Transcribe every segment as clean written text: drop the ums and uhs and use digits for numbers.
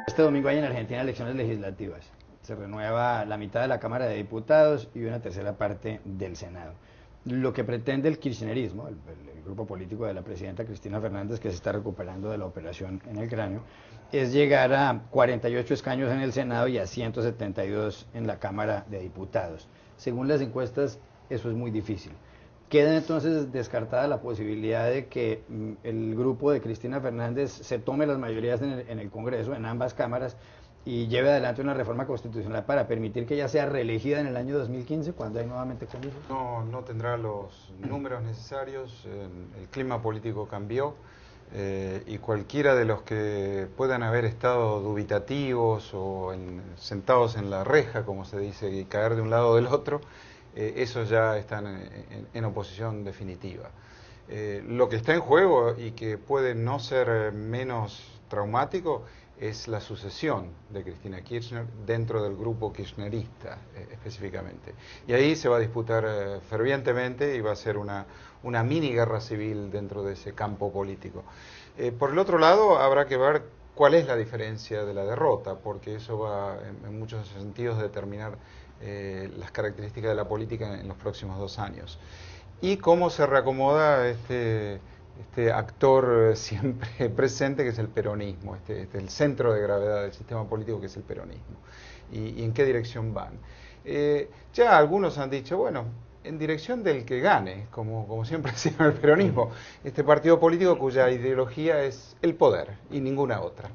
Este domingo hay en Argentina elecciones legislativas. Se renueva la mitad de la Cámara de Diputados y una tercera parte del Senado. Lo que pretende el kirchnerismo, el grupo político de la presidenta Cristina Fernández, que se está recuperando de la operación en el cráneo, es llegar a 48 escaños en el Senado y a 172 en la Cámara de Diputados. Según las encuestas, eso es muy difícil. Queda entonces descartada la posibilidad de que el grupo de Cristina Fernández se tome las mayorías en el Congreso, en ambas cámaras, y lleve adelante una reforma constitucional para permitir que ella sea reelegida en el año 2015, cuando hay nuevamente comicios. No tendrá los números necesarios, el clima político cambió, y cualquiera de los que puedan haber estado dubitativos o sentados en la reja, como se dice, y caer de un lado o del otro, esos ya están en oposición definitiva. Lo que está en juego y que puede no ser menos traumático es la sucesión de Cristina Kirchner dentro del grupo kirchnerista específicamente. Y ahí se va a disputar fervientemente y va a ser una mini guerra civil dentro de ese campo político. Por el otro lado, habrá que ver cuál es la diferencia de la derrota, porque eso va en muchos sentidos a determinar las características de la política en los próximos 2 años. Y cómo se reacomoda este actor siempre presente, que es el peronismo, el centro de gravedad del sistema político, que es el peronismo, y en qué dirección van. Ya algunos han dicho, bueno, en dirección del que gane, como siempre ha sido el peronismo, este partido político cuya ideología es el poder y ninguna otra.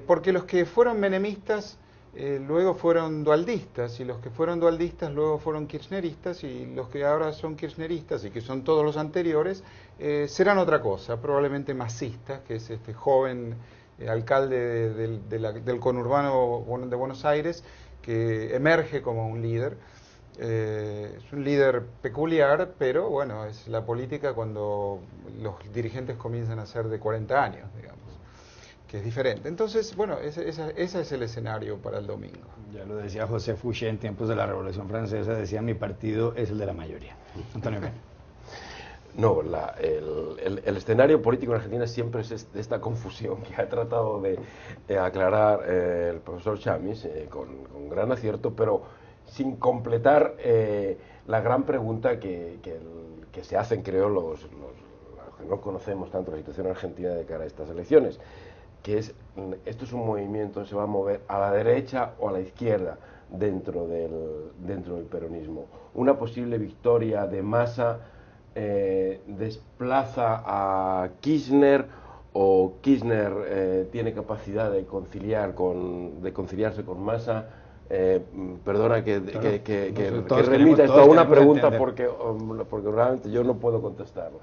Porque los que fueron menemistas luego fueron dualdistas, y los que fueron dualdistas luego fueron kirchneristas, y los que ahora son kirchneristas y que son todos los anteriores serán otra cosa, probablemente masistas, que es este joven alcalde del conurbano de Buenos Aires, que emerge como un líder. Es un líder peculiar, pero bueno, es la política cuando los dirigentes comienzan a ser de 40 años, digamos, que es diferente. Entonces, bueno, ese es el escenario para el domingo. Ya lo decía José Fouché en tiempos de la Revolución Francesa, decía: mi partido es el de la mayoría. Antonio Caño. No, el escenario político en Argentina siempre es esta confusión que ha tratado de aclarar el profesor Chamiz con gran acierto, pero sin completar la gran pregunta que se hacen, creo, los que no conocemos tanto la situación argentina de cara a estas elecciones, que es, esto es un movimiento, se va a mover a la derecha o a la izquierda dentro del peronismo. Una posible victoria de Massa desplaza a Kirchner, o Kirchner tiene capacidad de conciliarse con Massa. Perdona que remita esto a una pregunta porque realmente yo no puedo contestarla.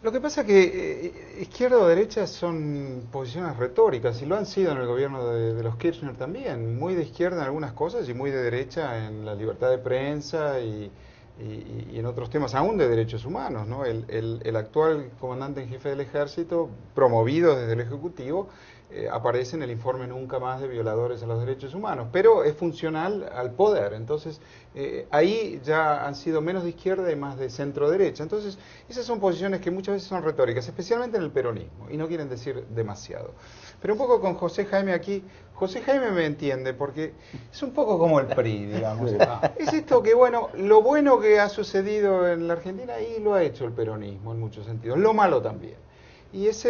Lo que pasa es que izquierda o derecha son posiciones retóricas, y lo han sido en el gobierno de los Kirchner también, muy de izquierda en algunas cosas y muy de derecha en la libertad de prensa y en otros temas, aún de derechos humanos, ¿no? El actual comandante en jefe del ejército, promovido desde el Ejecutivo, aparece en el informe Nunca Más de violadores a los derechos humanos, pero es funcional al poder. Entonces ahí ya han sido menos de izquierda y más de centro derecha. Entonces esas son posiciones que muchas veces son retóricas, especialmente en el peronismo, y no quieren decir demasiado. Pero un poco con José Jaime aquí, José Jaime me entiende, porque es un poco como el PRI, digamos. Es esto que, bueno, lo bueno que ha sucedido en la Argentina, ahí lo ha hecho el peronismo en muchos sentidos, lo malo también. Y es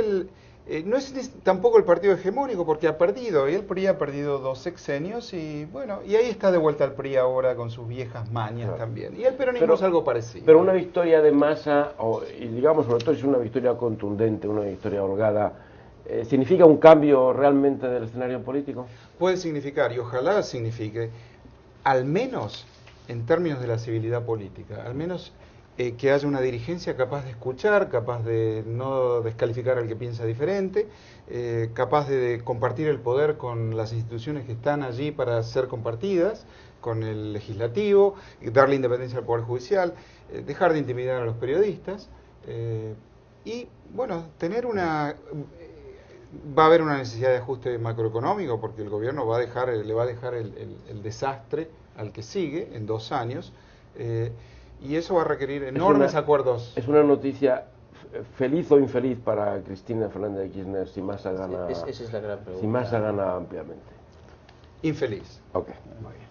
no es tampoco el partido hegemónico, porque ha perdido, y el PRI ha perdido 2 sexenios, y bueno, y ahí está de vuelta el PRI ahora con sus viejas mañas también. Y el peronismo es algo parecido. Pero una victoria de Massa, y digamos sobre todo si es una victoria contundente, una victoria holgada, ¿significa un cambio realmente del escenario político? Puede significar, y ojalá signifique, al menos en términos de la civilidad política, al menos que haya una dirigencia capaz de escuchar, capaz de no descalificar al que piensa diferente, capaz de compartir el poder con las instituciones que están allí para ser compartidas, con el legislativo, darle independencia al Poder Judicial, dejar de intimidar a los periodistas, y bueno, tener va a haber una necesidad de ajuste macroeconómico, porque el gobierno le va a dejar el desastre al que sigue en 2 años, y eso va a requerir enormes acuerdos. Es una noticia ¿feliz o infeliz para Cristina Fernández de Kirchner si Massa gana? Esa es la gran pregunta. Si Massa gana ampliamente. Infeliz. Ok. Muy bien.